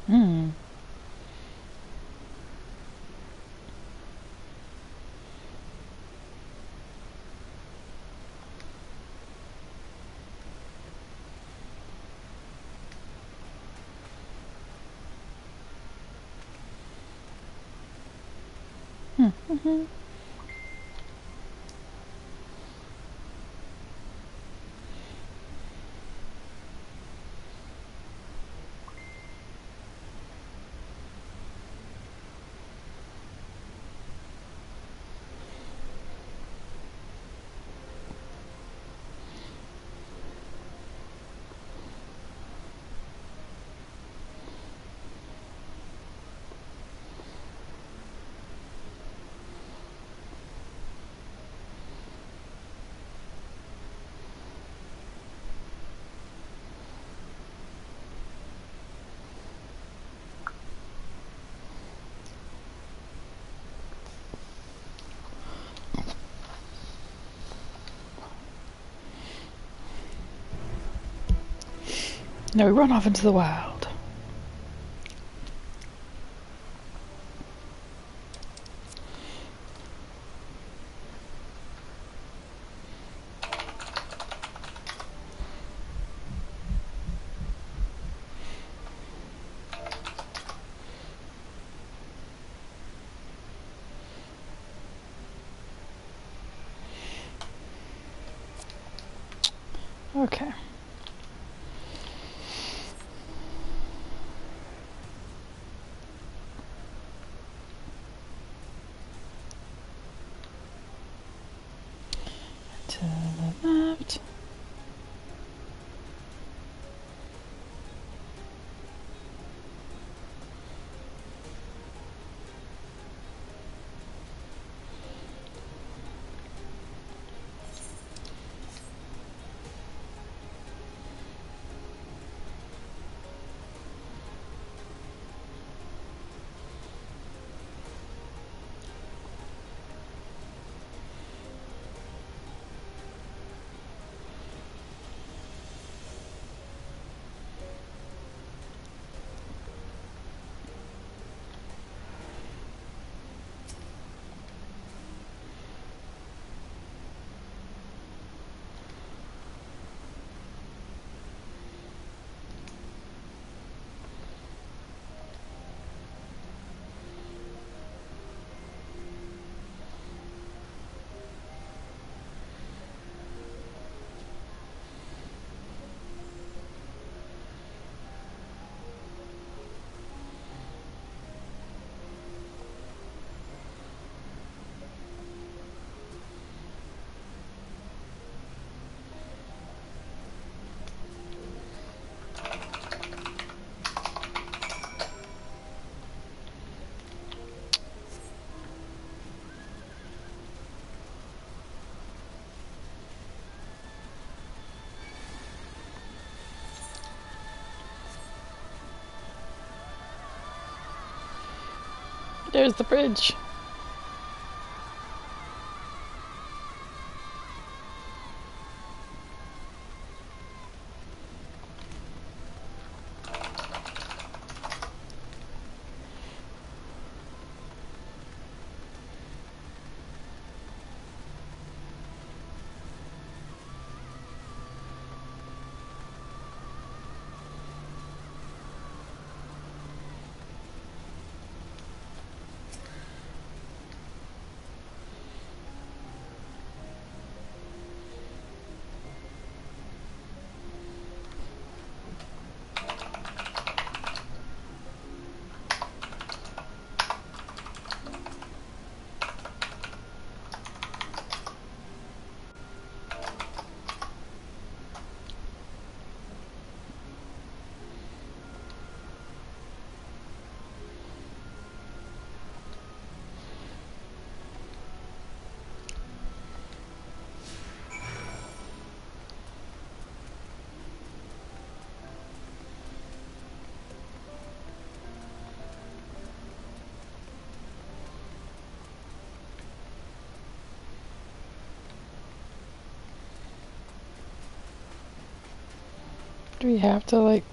Hmm. Hmm. Now we run off into the wild. Okay. To the left. There's the bridge. Do we have to, like...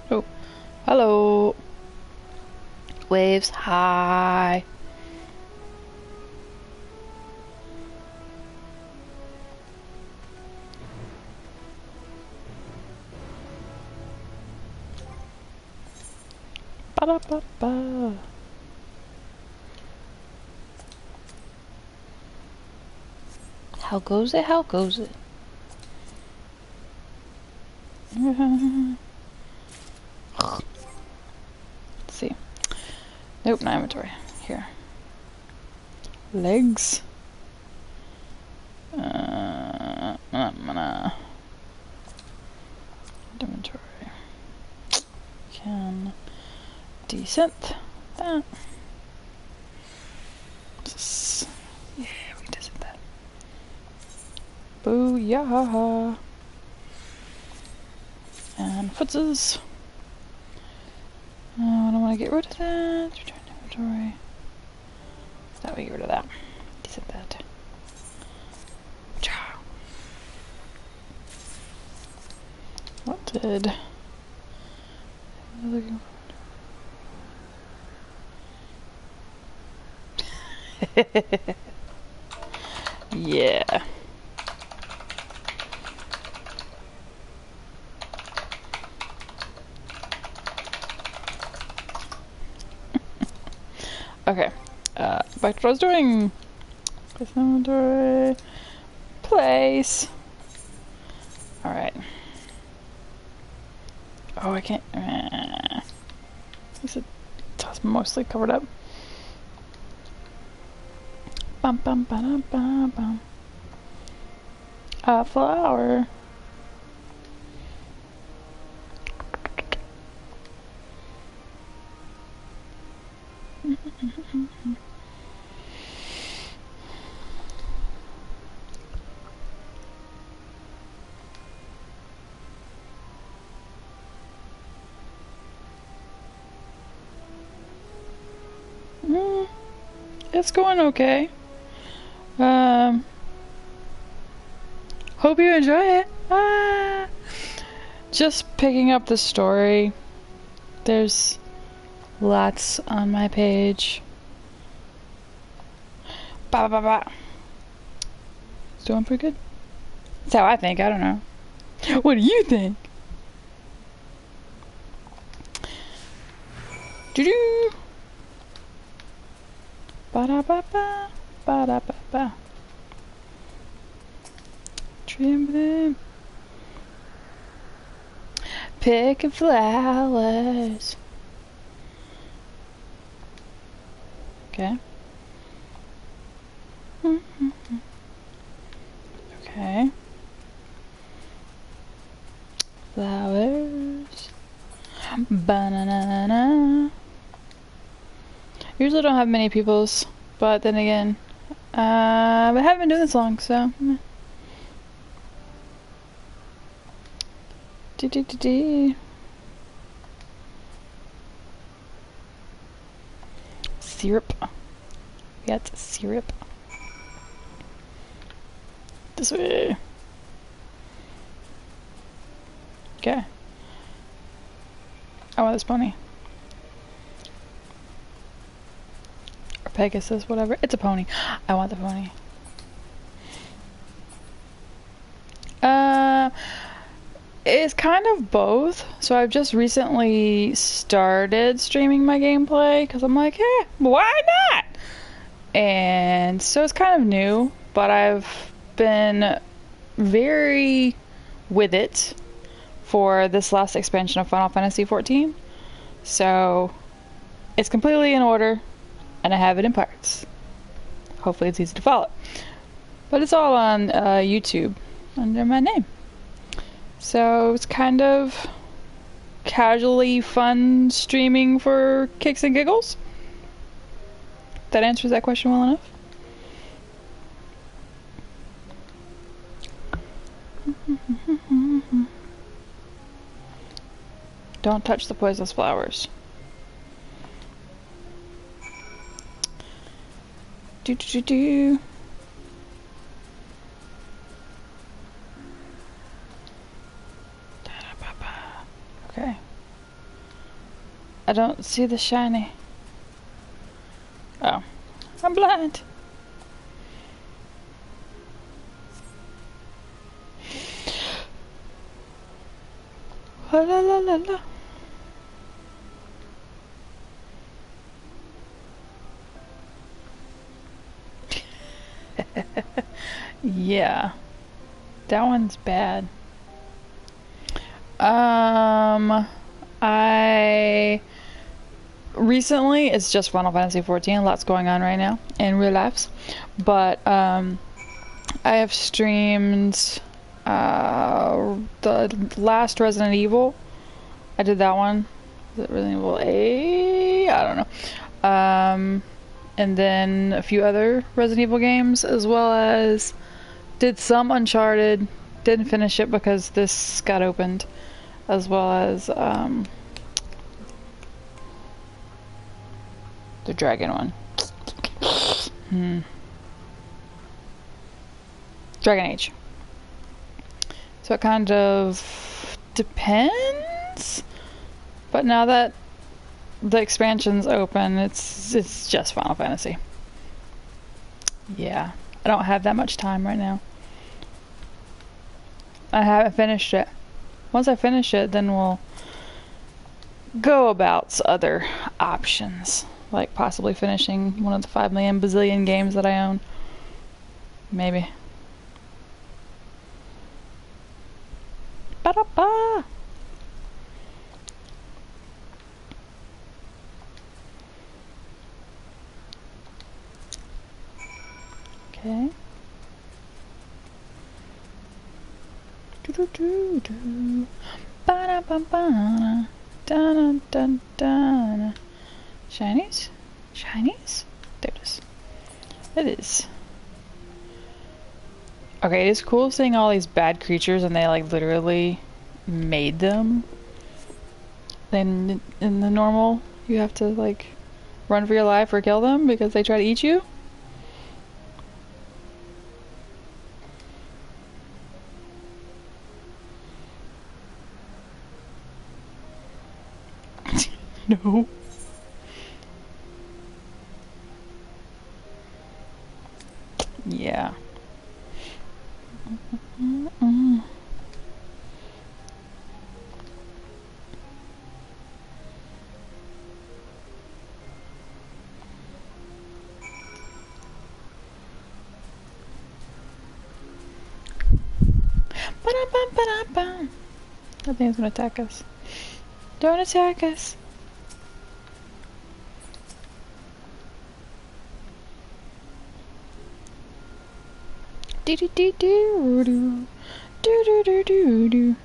Oh, hello. Waves, hi. Ba-da-ba-ba. How goes it? How goes it? Let's see. Nope, no inventory. Here. Legs. Inventory. Can desynth that. Yeah, we desynth that. Booyah! And footses. I don't want to get rid of that. Return to inventory. That we get rid of that. Desynth that. Ciao. What did? I'm looking for. Yeah. Okay. Back to what I was doing. Place inventory. Place. Alright. Oh, I can't. At least it's mostly covered up. Bum bum ba bum bum. A flower. It's going okay. Hope you enjoy it. Just picking up the story. There's lots on my page. Ba ba ba. It's doing pretty good. That's how I think. I don't know. What do you think? Doo doo. Ba da ba ba. Ba da ba ba. Trim them. Picking flowers. Okay. Okay. Flowers. Banana. Usually don't have many peoples, but then again, I haven't been doing this long, so. syrup. We got syrup. This way. Okay. I want this pony. Or Pegasus, whatever. It's a pony. I want the pony. It's kind of both. So I've just recently started streaming my gameplay because I'm like, why not? And so it's kind of new, but I've been very with it for this last expansion of Final Fantasy XIV. So it's completely in order, and I have it in parts. Hopefully it's easy to follow. But it's all on YouTube under my name. So it's kind of casually fun streaming for kicks and giggles. That answers that question well enough. Don't touch the poisonous flowers. Do do do do. Okay. I don't see the shiny. Oh. I'm blind. La la la la la. Yeah. That one's bad. I recently, it's just Final Fantasy XIV, lots going on right now in real lives, but I have streamed the last Resident Evil. I did that one. Is it Resident Evil 8? I don't know. And then a few other Resident Evil games, as well as did some Uncharted. Didn't finish it because this got opened, as well as the dragon one. Dragon Age. So it kind of depends, but now that the expansion's open, it's just Final Fantasy. Yeah, I don't have that much time right now. I haven't finished it. Once I finish it, then we'll go about other options, like possibly finishing one of the 5 million bazillion games that I own. Maybe. Ba-da-ba! Okay. Do-do-do-do. Ba-da-ba-ba. Da-da-da-da. Shinies? Shinies? There it is. It is. Okay, it is cool seeing all these bad creatures and they like literally made them. Then in the normal, you have to like run for your life or kill them because they try to eat you. No. Yeah. Ba-da-bum-ba-da-bum. That thing's gonna attack us. Don't attack us. Do do do do do do do do do.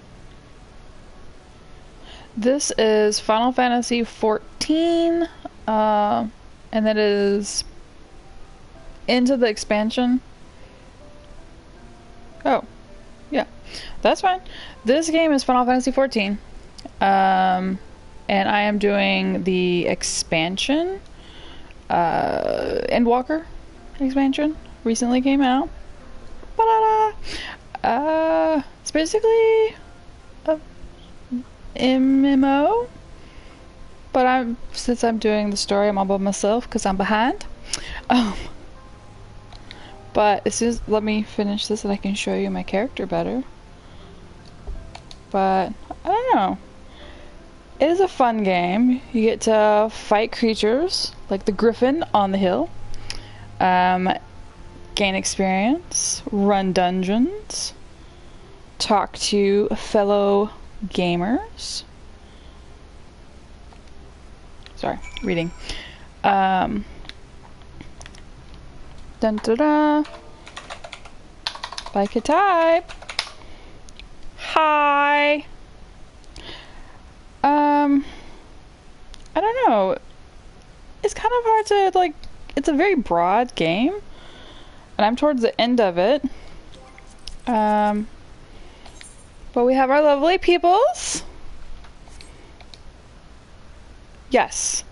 This is Final Fantasy XIV, and that is into the expansion. Oh, yeah, that's fine. This game is Final Fantasy XIV, and I am doing the expansion. Endwalker expansion recently came out. Ba-da-da. It's basically a MMO, but since I'm doing the story, I'm all by myself because I'm behind. Um, but as soon as, let me finish this and I can show you my character better. But I don't know. It is a fun game. You get to fight creatures like the griffin on the hill. Gain experience, run dungeons, talk to fellow gamers. Sorry, reading. Dun da da. Like a type. Hi. I don't know. It's kind of hard to, like, it's a very broad game. And I'm towards the end of it. But we have our lovely peoples. Yes.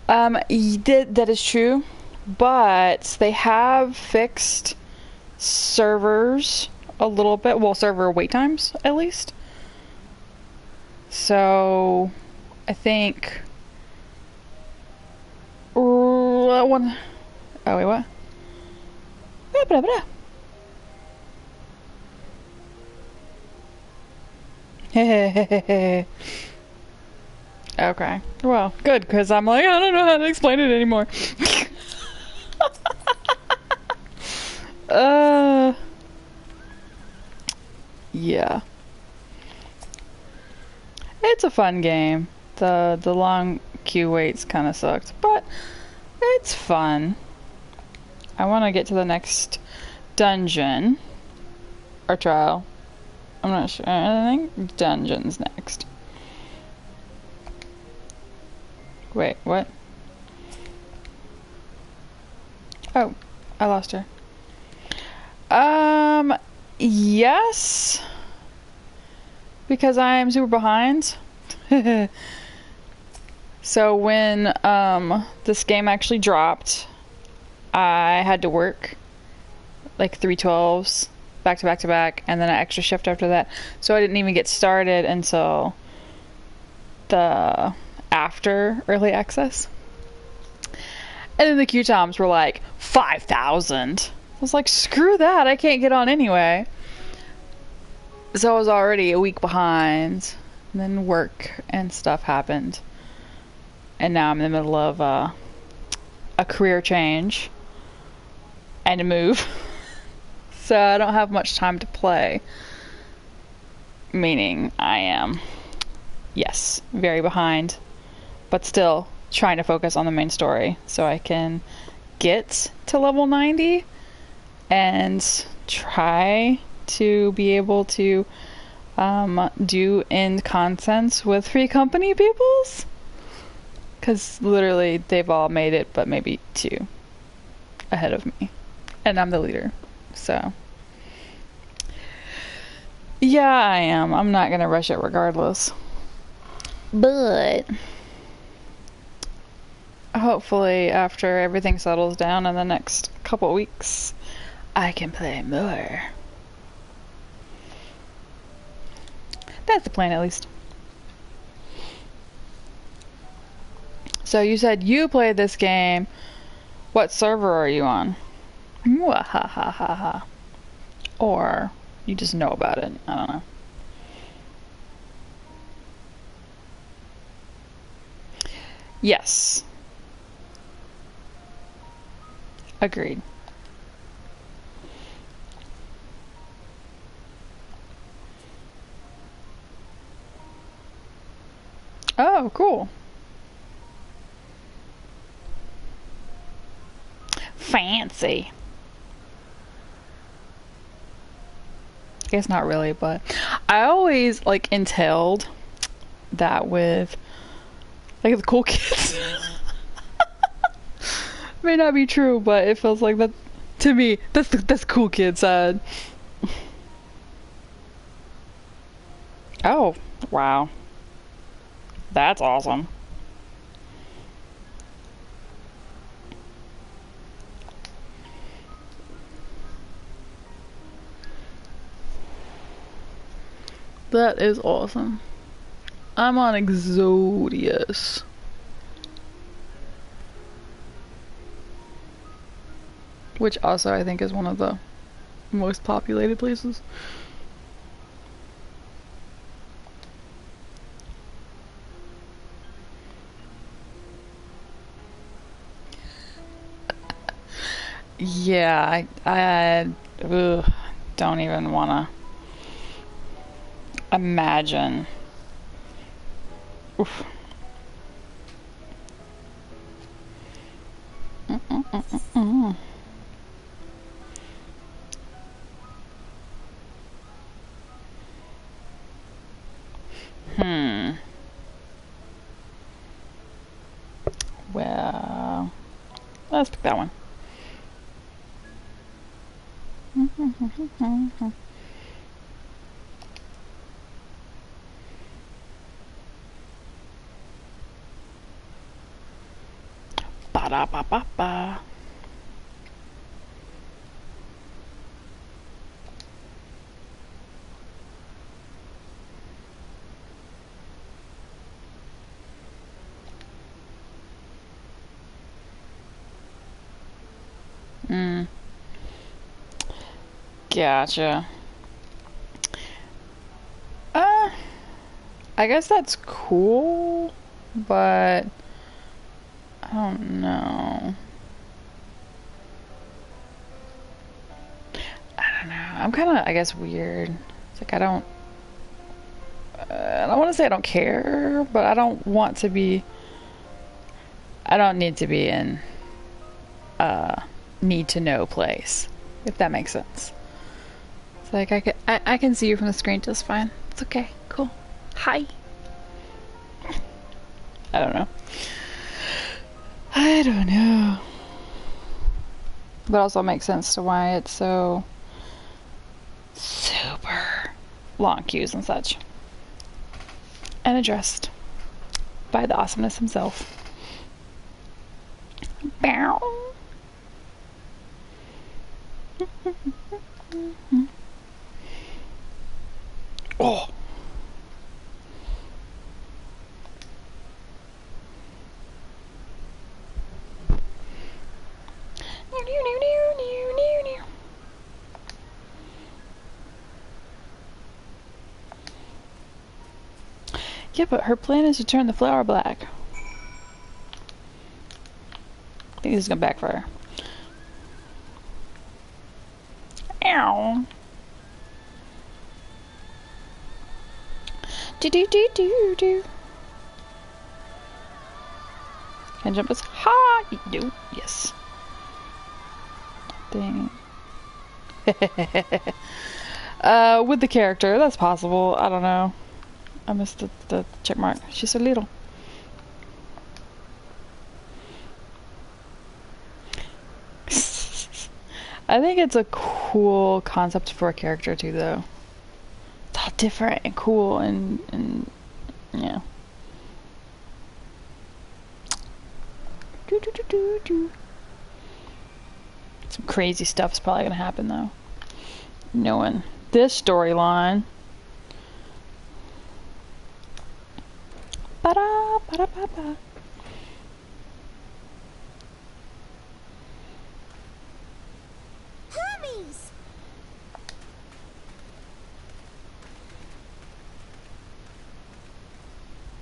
That is true. But they have fixed servers a little bit. Well, server wait times, at least. So, I think... Oh, wait, what? Blah, blah, blah. Okay. Well, good, because I'm like, I don't know how to explain it anymore. Yeah. It's a fun game. The long queue waits kind of sucked, but it's fun. I want to get to the next dungeon or trial. I'm not sure. I think dungeon's next. Wait, what? Oh, I lost her. Yes. Because I am super behind. So when this game actually dropped, I had to work like 3/12s back to back to back, and then an extra shift after that. So I didn't even get started until the after early access. And then the queue times were like 5,000. I was like, screw that, I can't get on anyway. So I was already a week behind. And then work and stuff happened. And now I'm in the middle of a career change and a move. So I don't have much time to play. Meaning I am, yes, very behind. But still trying to focus on the main story so I can get to level 90 and try to be able to do end contents with Free Company peoples. Because literally they've all made it, but maybe 2 ahead of me. And I'm the leader. So yeah, I am. I'm not gonna rush it regardless. But hopefully after everything settles down in the next couple weeks, I can play more. That's the plan, at least. So you said you played this game. What server are you on? Mwahahaha. Or you just know about it. I don't know. Yes. Agreed. Oh, cool. Fancy. I guess not really, but I always like entailed that with like the cool kids. May not be true, but it feels like that to me. That's cool kid side. Oh, wow. That's awesome. That is awesome. I'm on Exodius. Which also I think is one of the most populated places. Yeah, I don't even wanna imagine. Oof. Well, let's pick that one. Ba-da-ba-ba-ba. Gotcha. I guess that's cool, but I don't know. I don't know. I'm kind of, I guess, weird. It's like I don't want to say I don't care, but I don't want to be. I don't need to be in a need to know place, if that makes sense. It's like I can see you from the screen just fine. It's okay. Cool. Hi. I don't know. I don't know. But also makes sense to why it's so super long queues and such. And addressed by the awesomeness himself. Bow. Oh. Yeah, but her plan is to turn the flower black. I think this is gonna backfire. Ow. Do do do do do. Can I jump as high? No. Yes. Dang. With the character, that's possible. I don't know. I missed the check mark. She's so little. I think it's a cool concept for a character too, though. It's all different and cool and yeah. Some crazy stuff's probably gonna happen though. Knowing this storyline. Ba-da, ba-da-ba-ba. Hermes!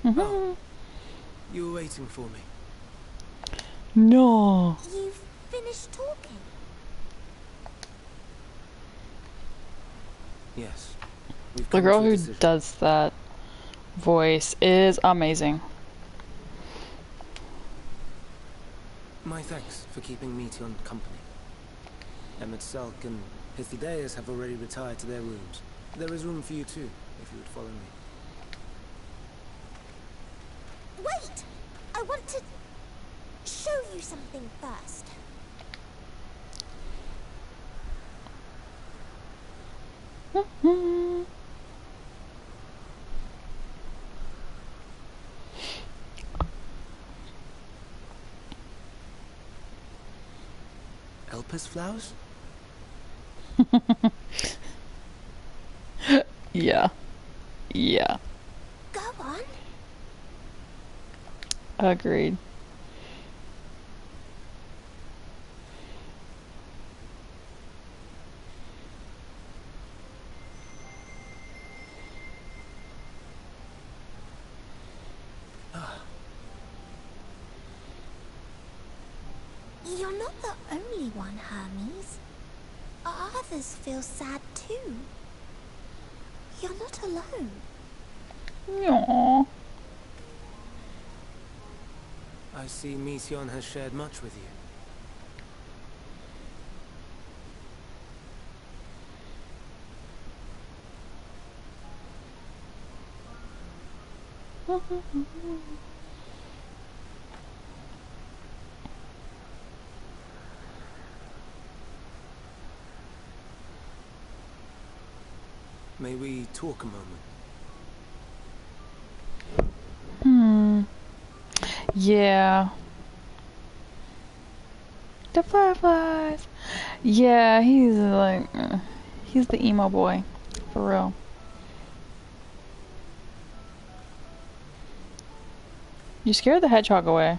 Oh, you were waiting for me. No. You've finished talking? Yes. We've The come girl to a who decision. does that voice is amazing. My thanks for keeping Meteon company. Emmett Selk and Pithideus have already retired to their rooms. There is room for you too, if you would follow me. Wait! I want to show you something first. as flowers? Yeah. Yeah. Go on. Agreed. You're not the only one, Hermes. Others feel sad too. You're not alone. Aww. I see Mission has shared much with you. May we talk a moment? Yeah. The fireflies. Yeah, he's like, he's the emo boy, for real. You scared the hedgehog away.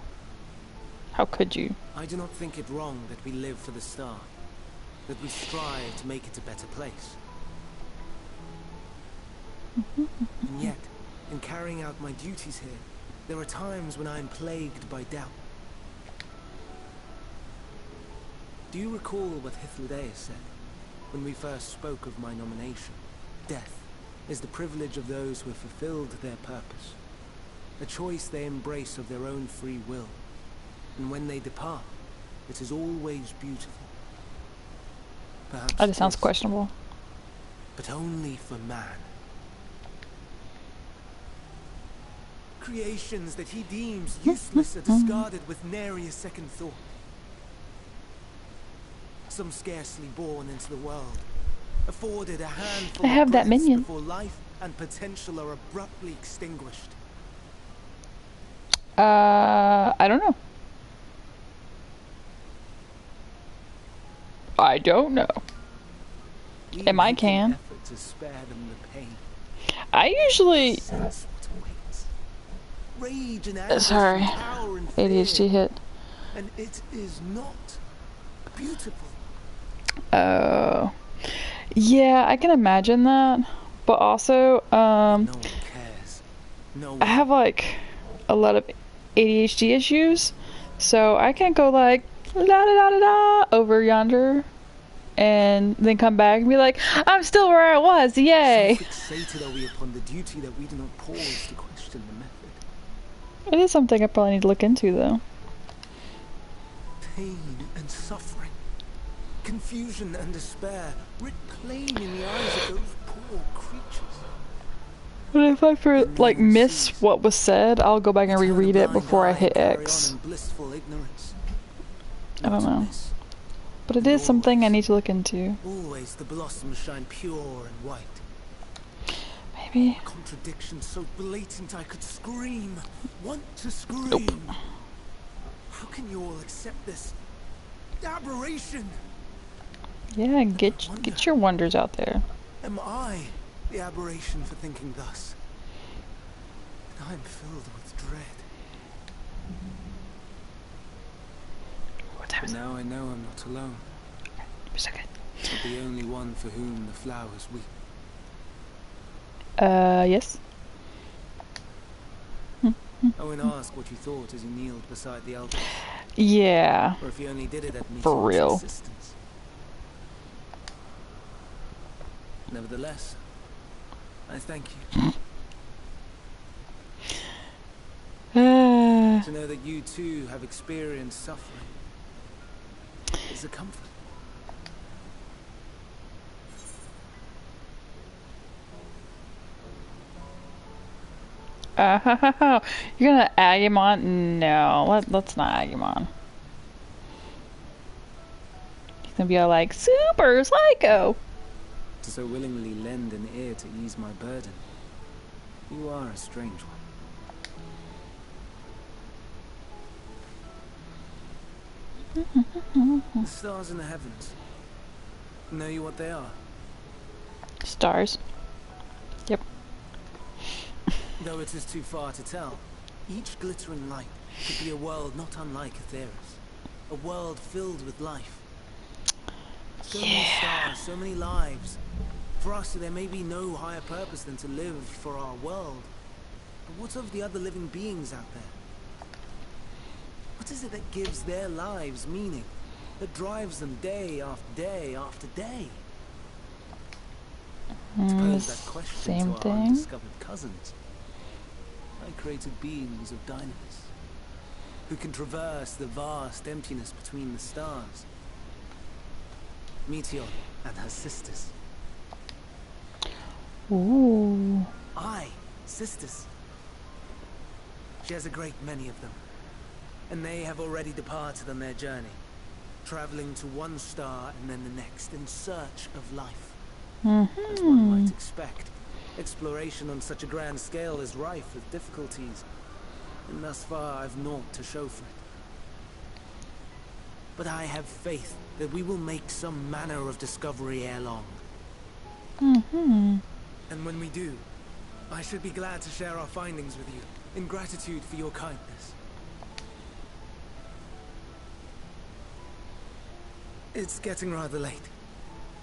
How could you? I do not think it wrong that we live for the star, that we strive to make it a better place. And yet, in carrying out my duties here, there are times when I am plagued by doubt. Do you recall what Hythlodaeus said when we first spoke of my nomination? Death is the privilege of those who have fulfilled their purpose, a choice they embrace of their own free will. And when they depart, it is always beautiful. Perhaps That just sounds yes, questionable. but only for man. Creations that he deems useless are discarded with nary a second thought. Some scarcely born into the world, afforded a handful I have of that breaths minion. before life and potential are abruptly extinguished. I don't know. I don't know. We Am I make an can? effort to spare them the pain. I usually. Sense what awaits. Rage and anguish Sorry. and power and fear. ADHD hit. And it is not beautiful. Oh. Yeah, I can imagine that. But also, No one cares. No one. I have like a lot of ADHD issues, so I can't go like la da da da da over yonder and then come back and be like, I'm still where I was, yay! So fixated are we upon the duty that we do not pause to question the method. It is something I probably need to look into though. Pain and suffering, confusion and despair, writ plain in the eyes of those poor creatures. But if I like miss what was said, I'll go back and reread it before I hit X. I don't know. But it is something I need to look into. Always the blossoms shine pure and white. Maybe. Contradiction so blatant I could scream. Want to scream. Nope. How can you all accept this aberration? Yeah, get your wonders out there. Am I the aberration for thinking thus? And I'm filled with dread. What time is it? Now I know I'm not alone. A second. But the only one for whom the flowers weep. Yes. Owen asked what you thought as you kneeled beside the altar. Yeah. Or if you only did it at For real. insistence. Nevertheless, I thank you. To know that you too have experienced suffering is a comfort. You're gonna egg him on? No, let's not egg him on. He's gonna be all like, super psycho! To so willingly lend an ear to ease my burden. You are a strange one. The stars in the heavens. Know you what they are? Stars. Yep. Though it is too far to tell, each glittering light could be a world not unlike Aetherius. A world filled with life. So many stars, so many lives. For us, there may be no higher purpose than to live for our world. But what of the other living beings out there? What is it that gives their lives meaning? That drives them day after day after day? To pose that question Same to our thing. undiscovered cousins, I created beings of dynamis, who can traverse the vast emptiness between the stars. Meteor and her sisters. Ooh. Aye, sisters. She has a great many of them. And they have already departed on their journey, traveling to one star and then the next in search of life. As one might expect, exploration on such a grand scale is rife with difficulties, and thus far I've naught to show for it. But I have faith that we will make some manner of discovery ere long. And when we do, I should be glad to share our findings with you, in gratitude for your kindness. It's getting rather late.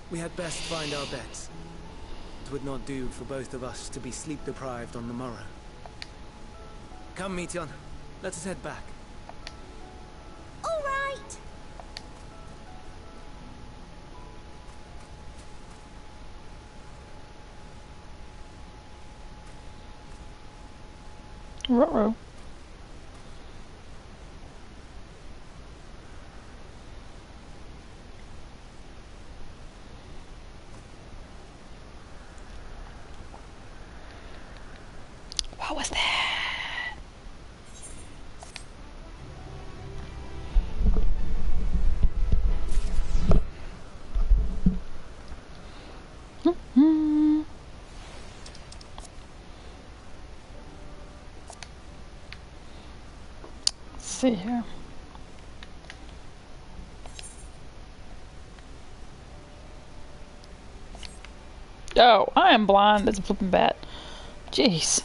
We had best find our beds. It would not do for both of us to be sleep-deprived on the morrow. Come, Meteon. Let us head back. All right. Ruh-roh. What was that? Let's see here. Oh, I am blind as a flipping bat. Jeez.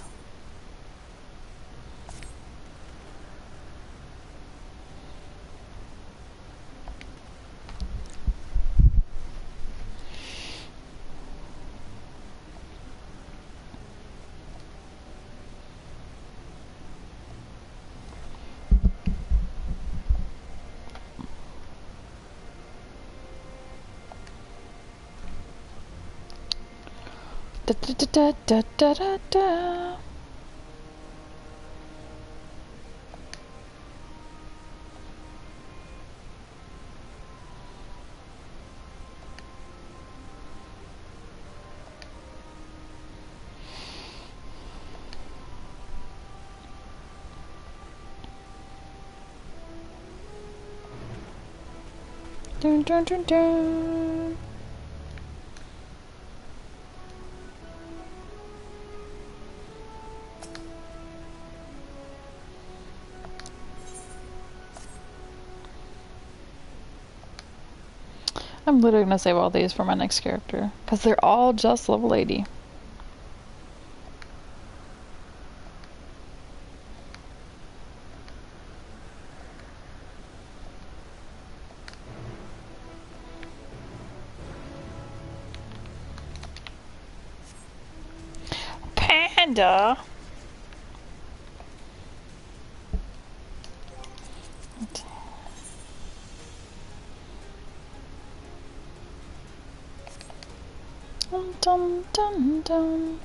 Da da da da da da da. Dun dun dun dun. I'm literally gonna save all these for my next character because they're all just level 80. Panda. Dun dun dun dun.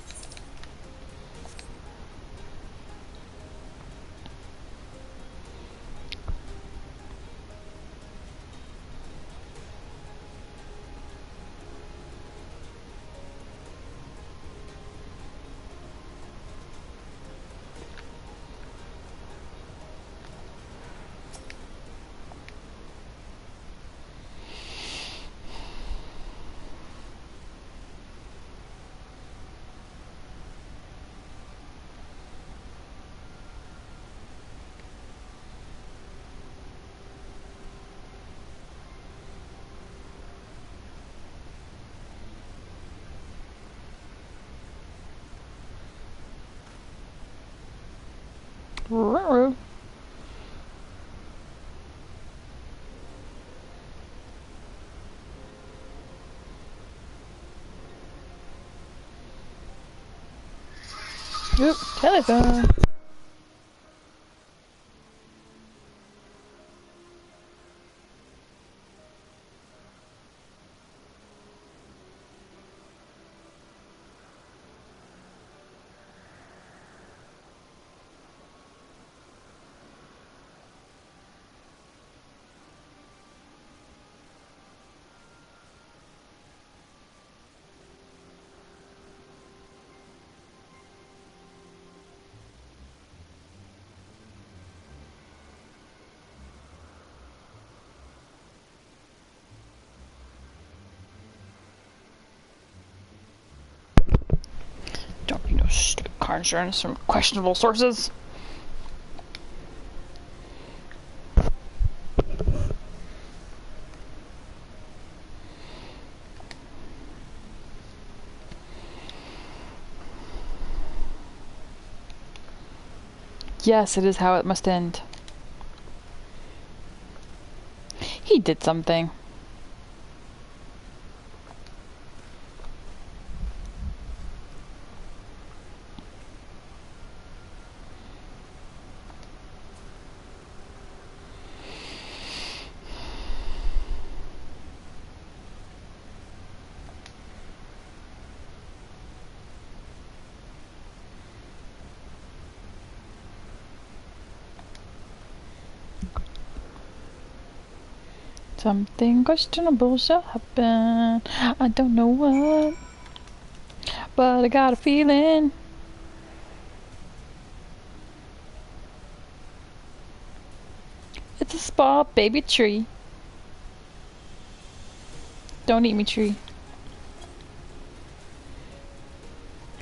Ruh-roh. Oop, telephone. Don't need no stupid car insurance from questionable sources. Yes, it is how it must end. He did something. Something questionable shall happen. I don't know what, but I got a feeling. It's a small baby tree. Don't eat me, tree.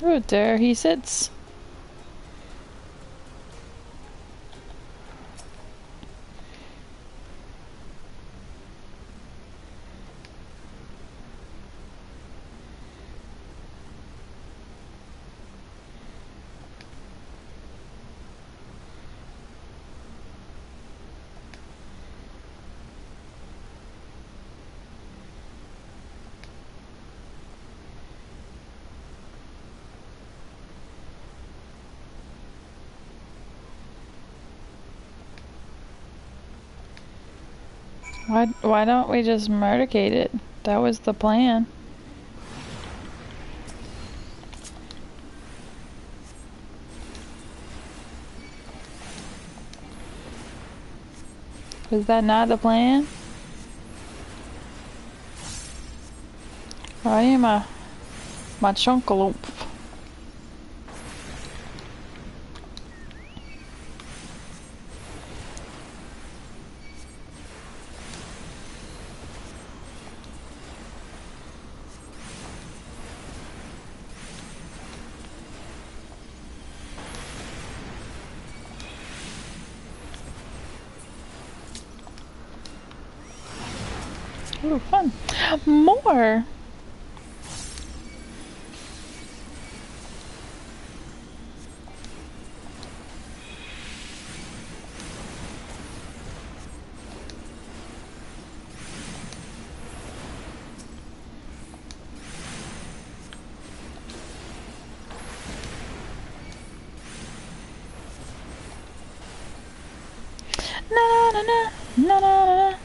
Oh, there he sits. Why don't we just murdercate it? That was the plan. Was that not the plan? I am my chunkaloop. Ooh, fun. More! Na na na na na na.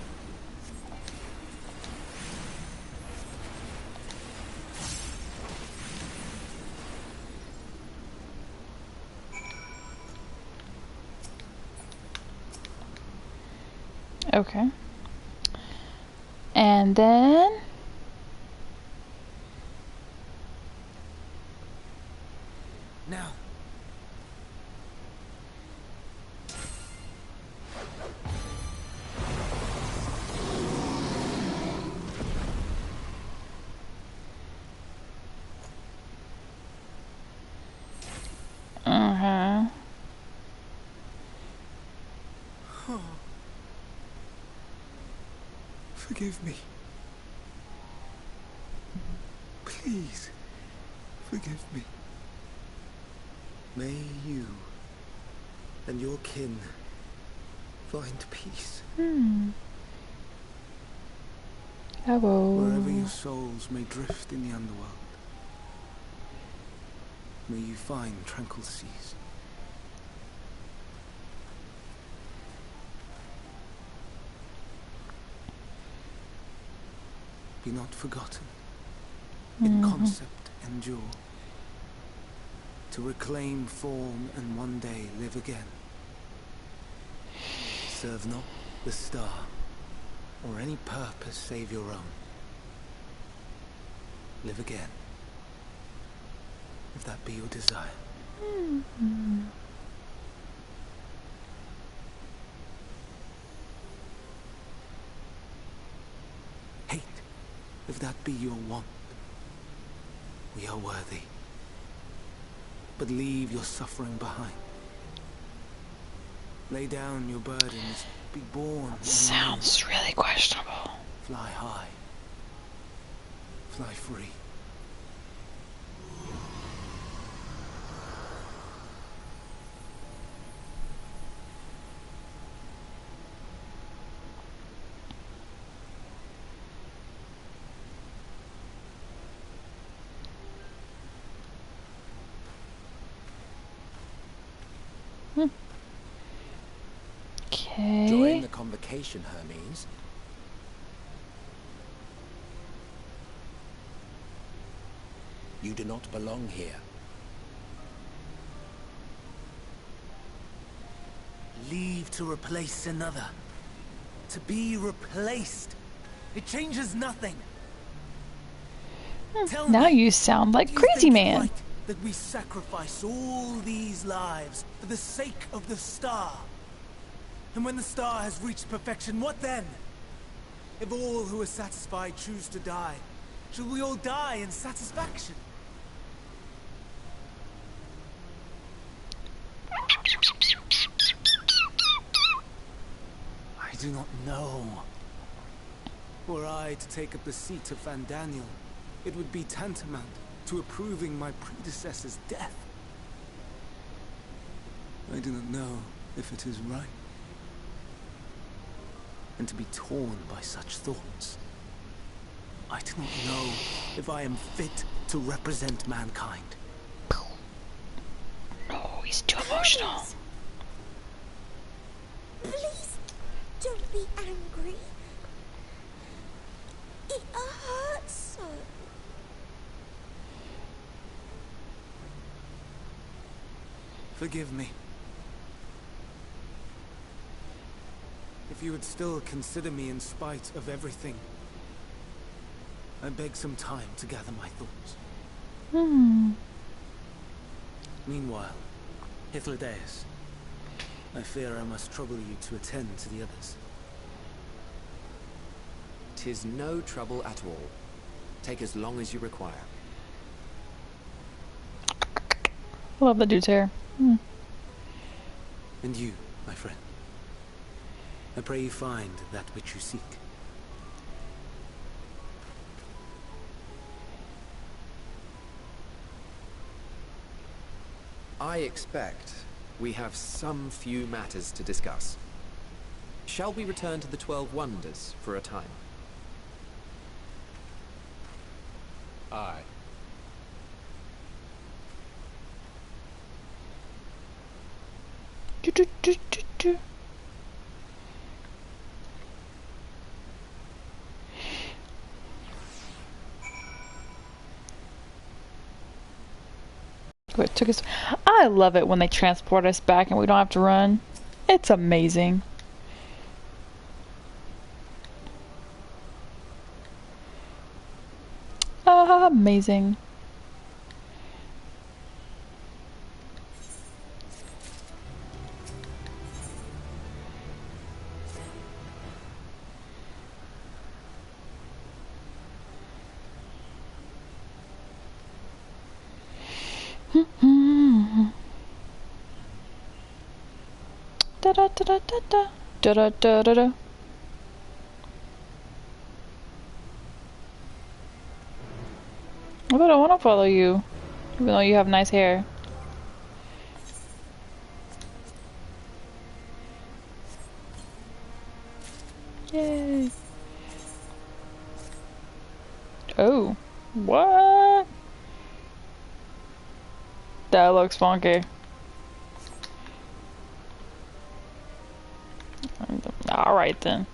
Okay. And then Now. Forgive me. Please, forgive me. May you and your kin find peace. Hello. Wherever your souls may drift in the underworld, may you find tranquil seas. Be not forgotten. In concept endure. To reclaim form and one day live again. Serve not the star, or any purpose save your own. Live again, if that be your desire. Hate, if that be your want. We are worthy. But leave your suffering behind. Lay down your burdens, be born. Sounds really questionable. Fly high. Fly free. Okay. Join the convocation, Hermes. You do not belong here. Leave to replace another. To be replaced. It changes nothing. Tell Now me, you sound like do you Crazy think it Man. right that we sacrifice all these lives for the sake of the star? And when the star has reached perfection, what then? If all who are satisfied choose to die, shall we all die in satisfaction? I do not know. Were I to take up the seat of Van Daniel, it would be tantamount to approving my predecessor's death. I do not know if it is right. And to be torn by such thoughts. I do not know if I am fit to represent mankind. Oh, he's too emotional. Please, don't be angry. It hurts so. Forgive me. If you would still consider me in spite of everything, I beg some time to gather my thoughts. Meanwhile, Hythlodaeus, I fear I must trouble you to attend to the others. 'Tis no trouble at all. Take as long as you require. I love the dude's hair. And you, my friend, I pray you find that which you seek. I expect we have some few matters to discuss. Shall we return to the 12 Wonders for a time? Aye. Do, do, do, do, do. It took us. I love it when they transport us back and we don't have to run. It's amazing. Amazing. Da da da da da da da da da da da. I don't want to follow you, even though you have nice hair. Yay. Oh, what? That looks funky. Alright then.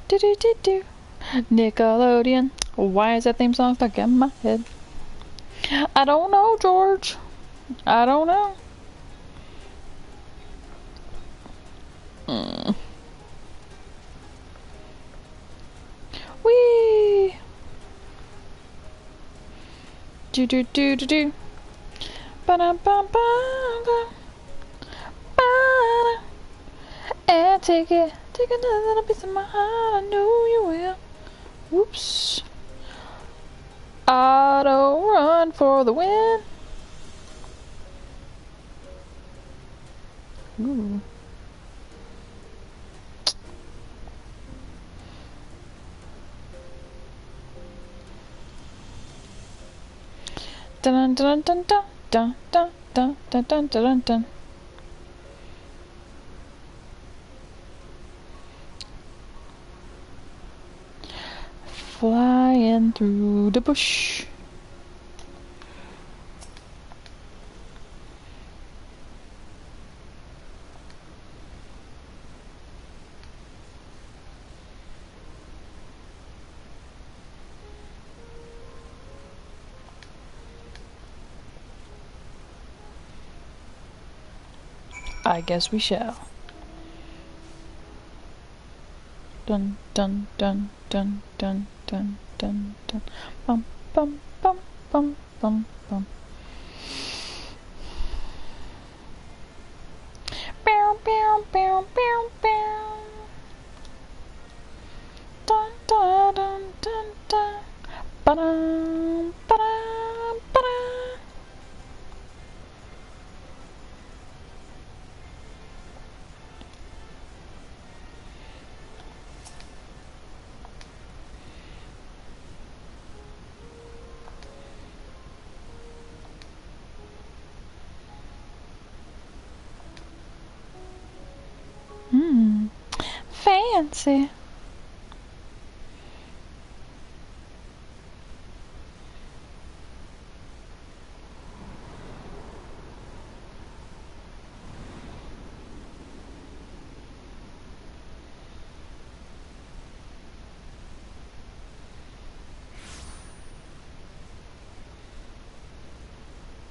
Do do do do. Nickelodeon. Why is that theme song stuck in my head? I don't know, George. I don't know. Whee! Do do do do do. Ba da ba ba ba. Ba da. And take it, take another little piece of my heart. I know you will. Whoops. Auto run for the win. Ooh. Dun dun dun dun dun dun dun dun dun dun dun. Flying through the bush. I guess we shall. Dun dun dun dun dun dun dun dun. Bum bum bum bum bum bum. Bow bow bow bow bow. Dun dun dun dun dun. Ba-dum ba-dum ba-dum. Fancy.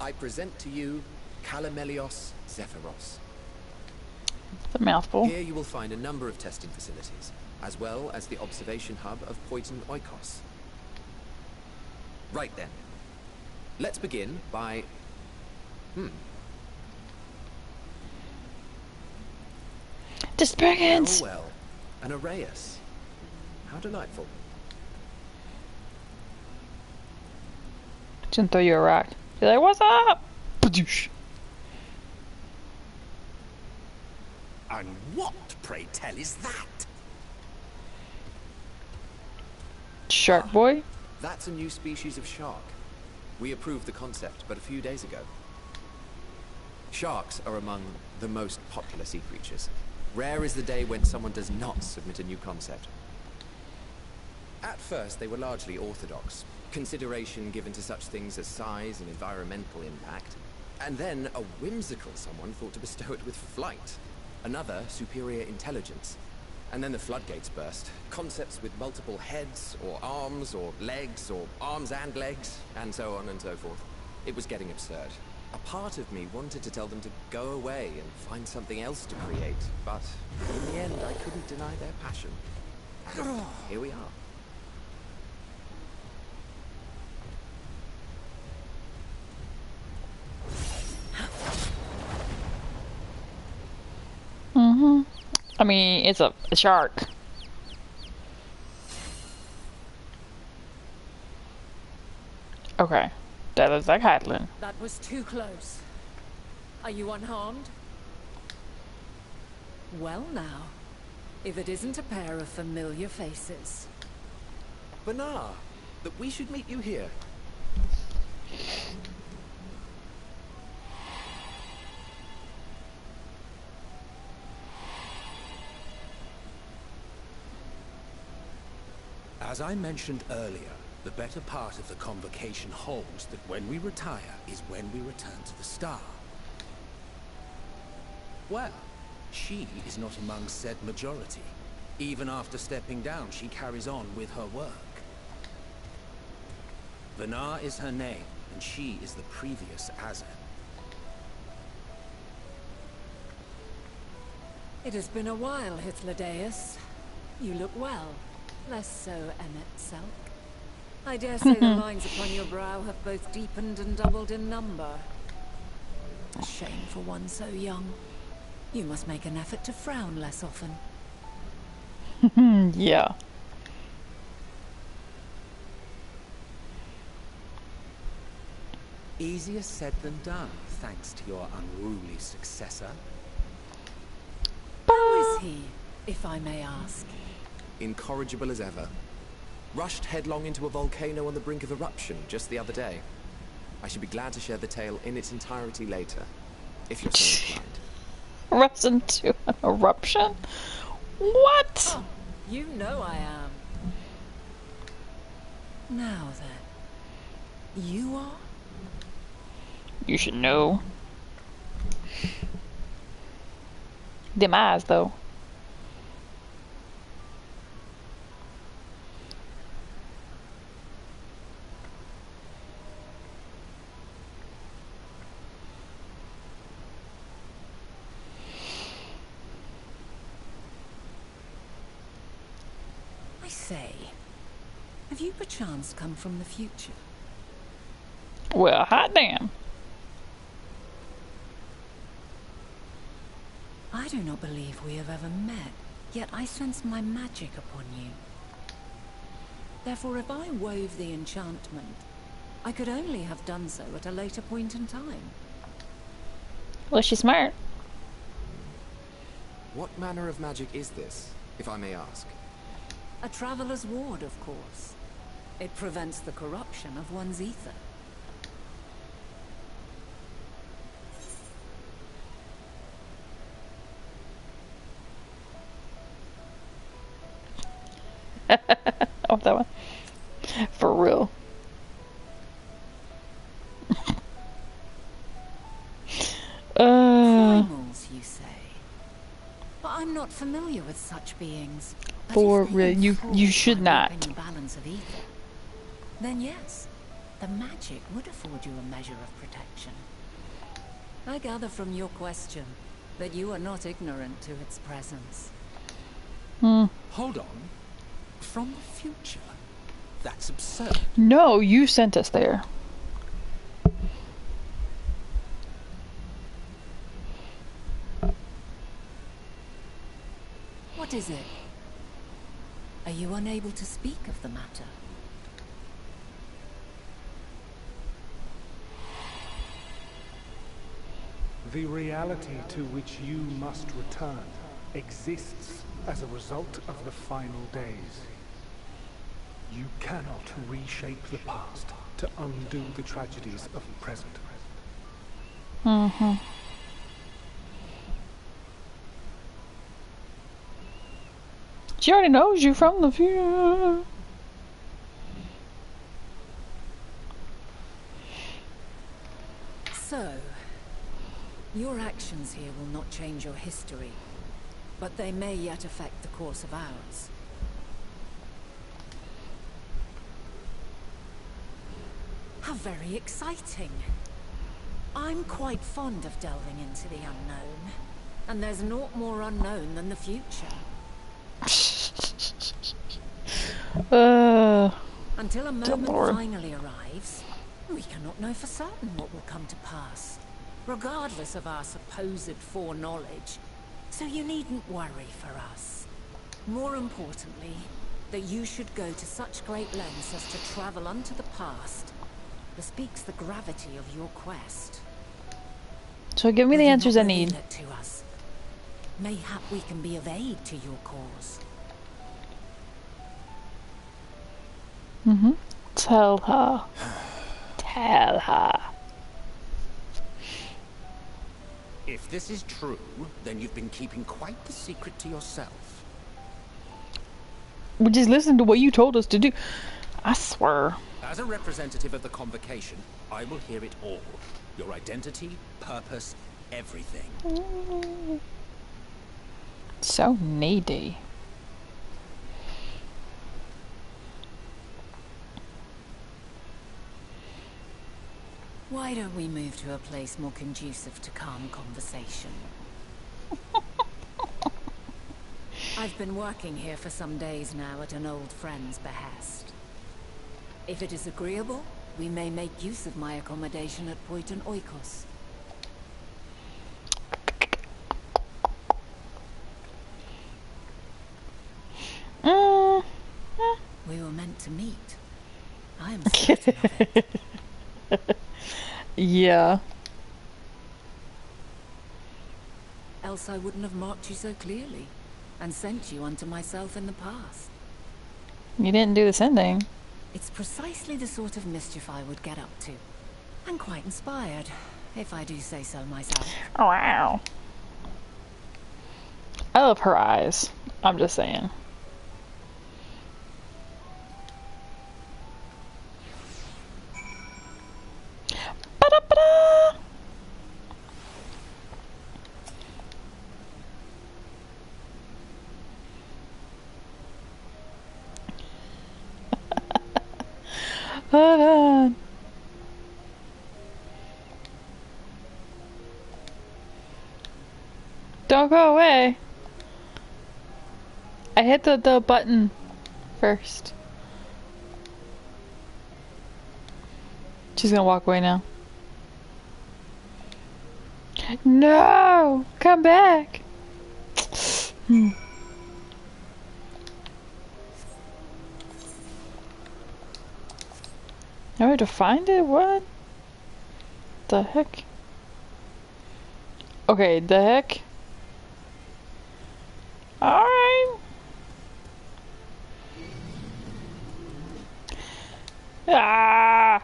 I present to you Calamelios Zephyros. It's a mouthful. Here you will find a number of testing facilities, as well as the observation hub of Poiton Oikos. Right then. Let's begin by... Dispergans. Well, an Arrhaeus. How delightful. Shouldn't throw you a rock. Be like, what's up? Badoosh. And what, pray tell, is that? Shark boy. That's a new species of shark. We approved the concept but a few days ago. Sharks are among the most popular sea creatures. Rare is the day when someone does not submit a new concept. At first, they were largely orthodox, consideration given to such things as size and environmental impact. And then a whimsical someone thought to bestow it with flight. Another, superior intelligence. And then the floodgates burst. Concepts with multiple heads, or arms and legs, and so on and so forth. It was getting absurd. A part of me wanted to tell them to go away and find something else to create, but in the end I couldn't deny their passion. And here we are. I mean, it's a shark. Okay. That is like Heidelin. That was too close. Are you unharmed? Well now, if it isn't a pair of familiar faces. Banar, that we should meet you here. As I mentioned earlier, the better part of the convocation holds that when we retire is when we return to the star. Well, she is not among said majority. Even after stepping down, she carries on with her work. Venar is her name, and she is the previous Azen. It has been a while, Hythlodaeus. You look well. Less so, Emmet Selk. I dare say the lines upon your brow have both deepened and doubled in number. A shame for one so young. You must make an effort to frown less often. Yeah. Easier said than done, thanks to your unruly successor. How is he, if I may ask? Incorrigible as ever. Rushed headlong into a volcano on the brink of eruption just the other day. I should be glad to share the tale in its entirety later, if you're so inclined. Runs into an eruption? What? Oh, you know I am. Now then, you are? You should know. Them eyes, though. I say, have you perchance come from the future? Well, hot damn. I do not believe we have ever met, yet I sense my magic upon you. Therefore, if I wove the enchantment, I could only have done so at a later point in time. Well, she's smart. What manner of magic is this, if I may ask? A traveler's ward, of course. It prevents the corruption of one's ether. Oh, that one. For real. Primals, you say? But I'm not familiar with such beings. But For if they real, you enforce should my not. open balance of ether, then yes, the magic would afford you a measure of protection. I gather from your question that you are not ignorant to its presence. Hold on. From the future? That's absurd. No, you sent us there. What is it? Are you unable to speak of the matter? The reality to which you must return exists as a result of the final days. You cannot reshape the past to undo the tragedies of the present. She already knows you from the future. So, your actions here will not change your history, but they may yet affect the course of ours. How very exciting. I'm quite fond of delving into the unknown, and there's naught more unknown than the future. Until a moment Lord. finally arrives, we cannot know for certain what will come to pass, regardless of our supposed foreknowledge. So you needn't worry for us. More importantly, that you should go to such great lengths as to travel unto the past bespeaks the gravity of your quest. So give me the Will you answers I not need. reveal it to us? Mayhap we can be of aid to your cause. Tell her. Tell her. If this is true, then you've been keeping quite the secret to yourself. We just listened to what you told us to do. I swear. As a representative of the Convocation, I will hear it all. Your identity, purpose, everything. So needy. Why don't we move to a place more conducive to calm conversation? I've been working here for some days now at an old friend's behest. If it is agreeable, we may make use of my accommodation at Poiton Oikos. We were meant to meet. I am certain of it. Yeah. Else I wouldn't have marked you so clearly, and sent you unto myself in the past. You didn't do the sending. It's precisely the sort of mischief I would get up to. And quite inspired, if I do say so myself. Oh, wow. I love her eyes. I'm just saying. Ba-da-ba-da! Hold on. Don't go away. I hit the button first. She's gonna walk away now. No! Come back! Now we have to find it? What? The heck? Okay, the heck? Alright. Ah!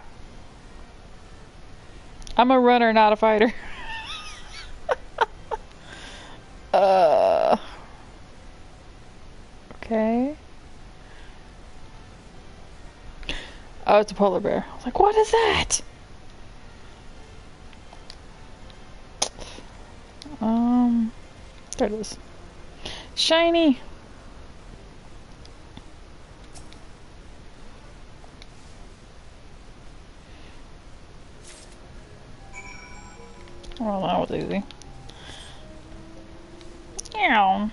I'm a runner, not a fighter. Okay. Oh, it's a polar bear. I was like, what is that? There it is. Shiny! Well, that was easy. Meow.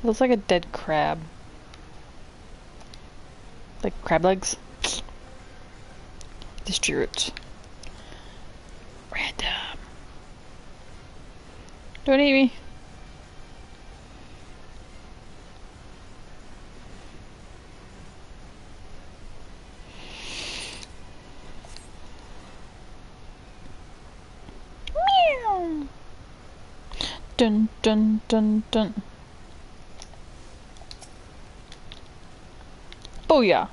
Looks like a dead crab. Like crab legs. Distribute. Random. Don't eat me. Meow. Dun dun dun dun. Booyah.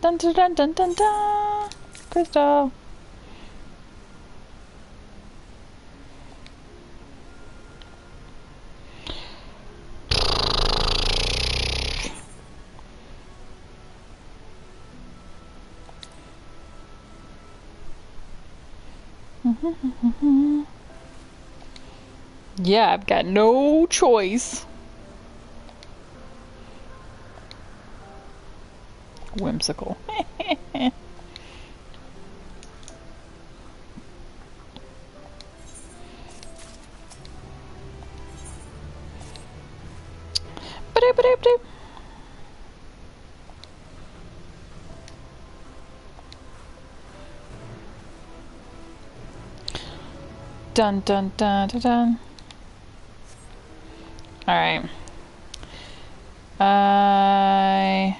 Dun dun dun dun dun dun. Crystal. Yeah, I've got no choice. Whimsical. Ba-doop-a-doop-doop. Dun dun dun dun dun. Alright. I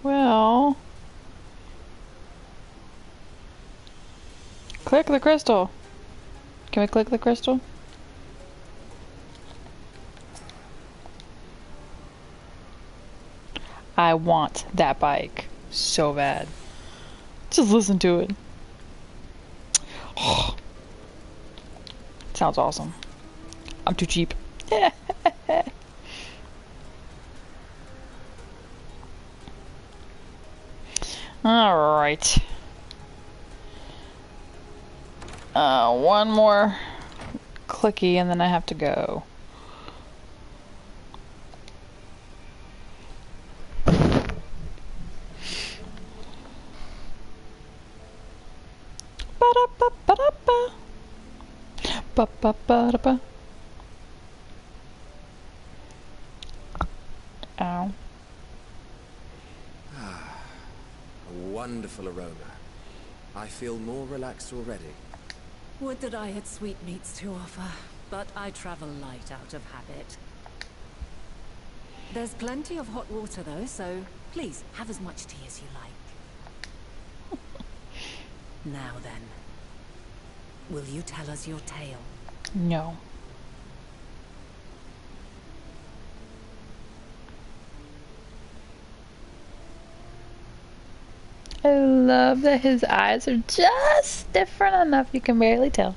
will click the crystal. Can we click the crystal? I want that bike so bad. Just listen to it. Sounds awesome. I'm too cheap. Alright. One more clicky and then I have to go. Ba-da-ba-ba-da-ba. Ba-ba-ba-da-ba. Ow. A wonderful aroma. I feel more relaxed already. Would that I had sweetmeats to offer, but I travel light out of habit. There's plenty of hot water though, so please have as much tea as you like. Now then, will you tell us your tale? No. I love that his eyes are just different enough you can barely tell.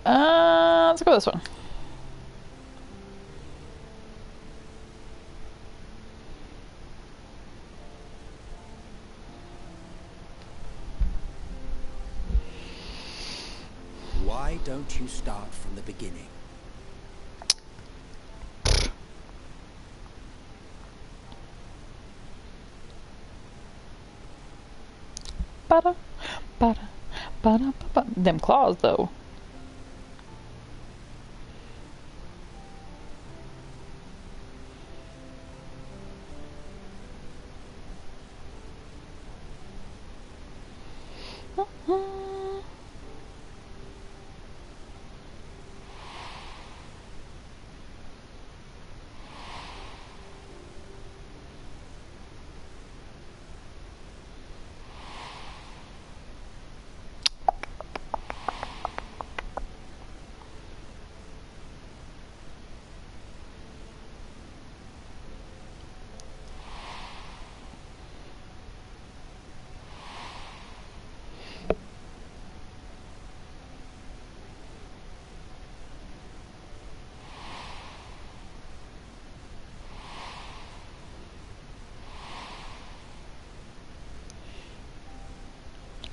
Let's go with this one. Why don't you start from the beginning? Bada, bada, bada, bada. Them claws, though.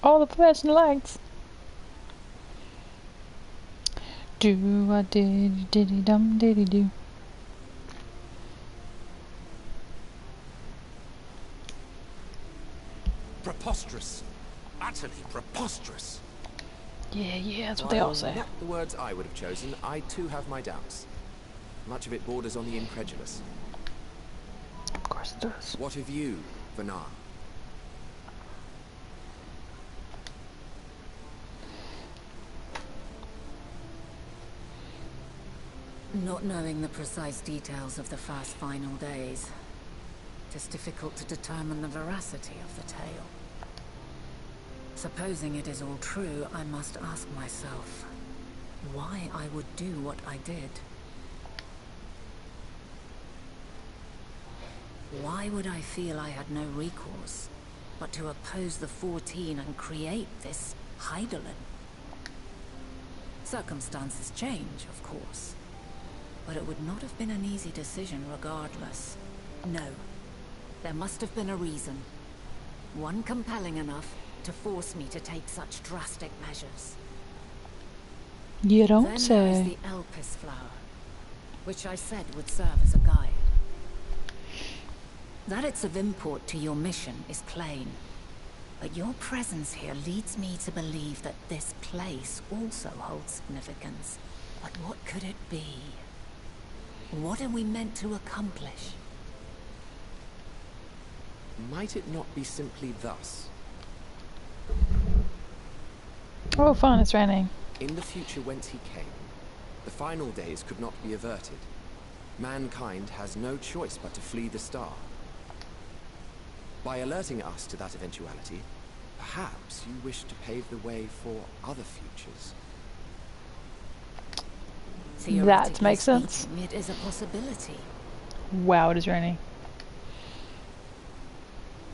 All the professional acts. Do a diddy diddy dum diddy do. Preposterous. Utterly preposterous. Yeah, that's what they all While say. not the words I would have chosen, I too have my doubts. Much of it borders on the incredulous. Of course it does. What of you, Vanar? Not knowing the precise details of the first final days, it is difficult to determine the veracity of the tale. Supposing it is all true, I must ask myself why I would do what I did. Why would I feel I had no recourse but to oppose the 14 and create this Heidelin? Circumstances change, of course, but it would not have been an easy decision regardless. No, there must have been a reason. One compelling enough to force me to take such drastic measures. You don't Then there is say. the Elpis flower, which I said would serve as a guide. That it's of import to your mission is plain, but your presence here leads me to believe that this place also holds significance. But what could it be? What are we meant to accomplish? Might it not be simply thus? Oh, fun! It's raining. In the future whence he came, the final days could not be averted. Mankind has no choice but to flee the star. By alerting us to that eventuality, perhaps you wish to pave the way for other futures. That makes sense. Speaking, it is a possibility. Wow, it is raining.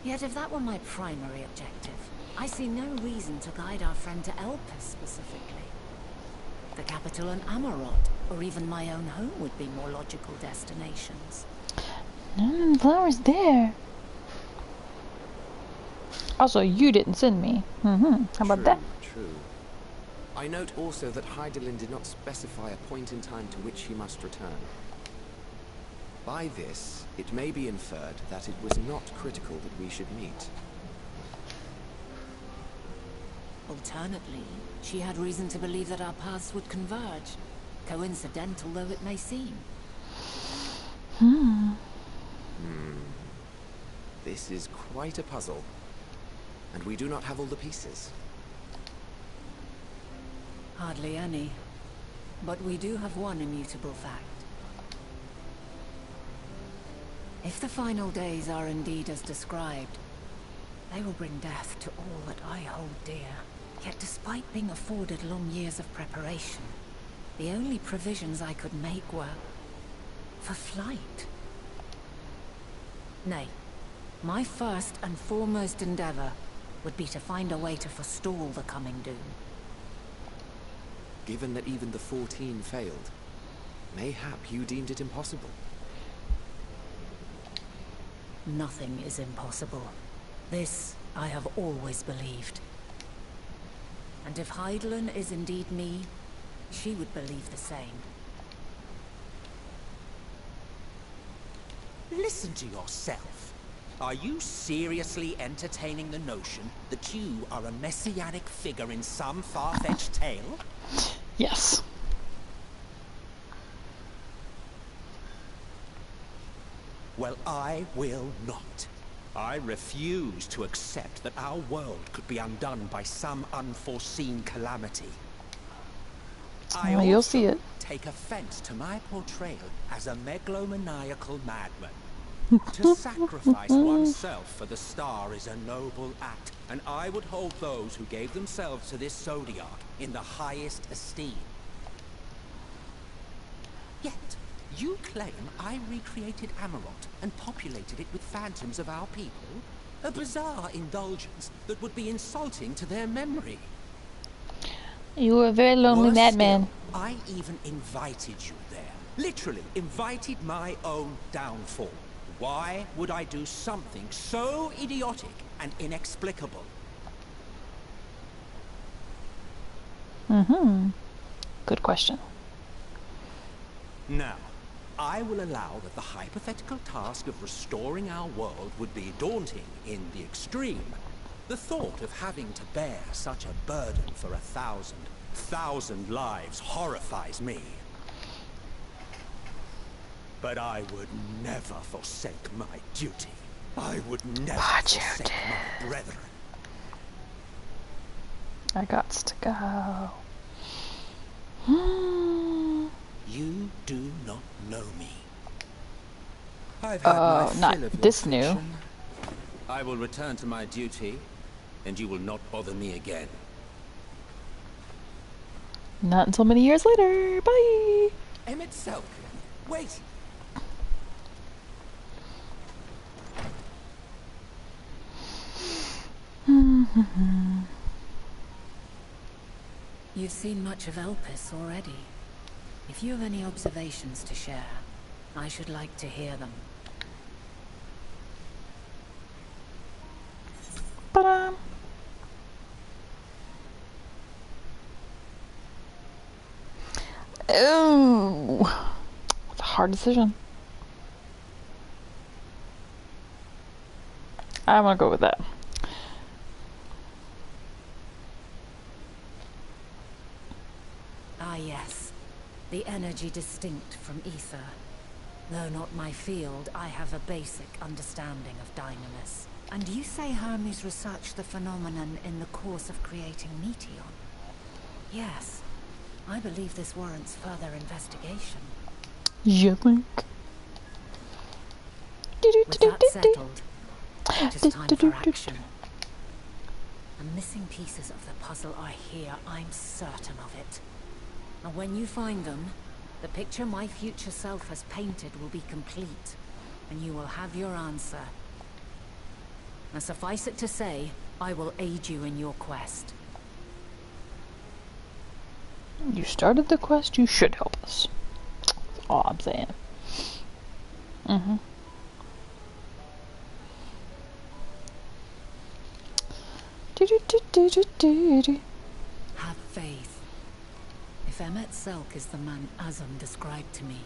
Yet if that were my primary objective, I see no reason to guide our friend to Elpis specifically. The capital and Amarot, or even my own home would be more logical destinations. None of the flowers there. Also, you didn't send me. How about that? True. I note also that Hydaelyn did not specify a point in time to which he must return. By this, it may be inferred that it was not critical that we should meet. Alternately, she had reason to believe that our paths would converge, coincidental though it may seem. This is quite a puzzle, and we do not have all the pieces. Hardly any. But we do have one immutable fact. If the final days are indeed as described, they will bring death to all that I hold dear. Yet despite being afforded long years of preparation, the only provisions I could make were for flight. Nay, my first and foremost endeavor would be to find a way to forestall the coming doom. Given that even the 14 failed, mayhap you deemed it impossible. Nothing is impossible. This I have always believed. And if Hydaelyn is indeed me, she would believe the same. Listen to yourself. Are you seriously entertaining the notion that you are a messianic figure in some far-fetched tale? Yes. Well, I will not. I refuse to accept that our world could be undone by some unforeseen calamity. I You'll also see it. take offense to my portrayal as a megalomaniacal madman. To sacrifice oneself for the star is a noble act, and I would hold those who gave themselves to this zodiac in the highest esteem. Yet, you claim I recreated Amarot and populated it with phantoms of our people? A bizarre indulgence that would be insulting to their memory. You were a very lonely Worse madman. still, I even invited you there. Literally invited my own downfall. Why would I do something so idiotic and inexplicable? Good question. Now, I will allow that the hypothetical task of restoring our world would be daunting in the extreme. The thought of having to bear such a burden for 1,000 lives horrifies me. But I would never forsake my duty. I would never forsake my brethren. I gots to go. You do not know me. I've had my fill not of your this new. fiction. I will return to my duty, and you will not bother me again. Not until many years later. Bye. Emmett Selk, wait! You've seen much of Elpis already. If you have any observations to share, I should like to hear them. Ta-da. Oh, it's a hard decision. I'm gonna go with that. Ah yes, the energy distinct from ether. Though not my field, I have a basic understanding of dynamis. And you say Hermes researched the phenomenon in the course of creating Meteon? Yes, I believe this warrants further investigation. You think? With that settled, it is time for action. The missing pieces of the puzzle are here, I'm certain of it. And when you find them, the picture my future self has painted will be complete, and you will have your answer. Now suffice it to say, I will aid you in your quest. You started the quest, you should help us. That's all I'm saying. Mm-hmm. Have faith. If Emmet Selk is the man Azam described to me,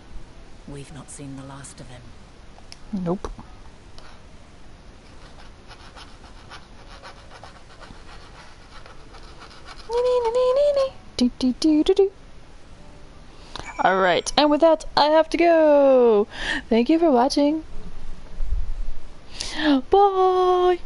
we've not seen the last of him. Nope. Alright, and with that, I have to go. Thank you for watching. Bye!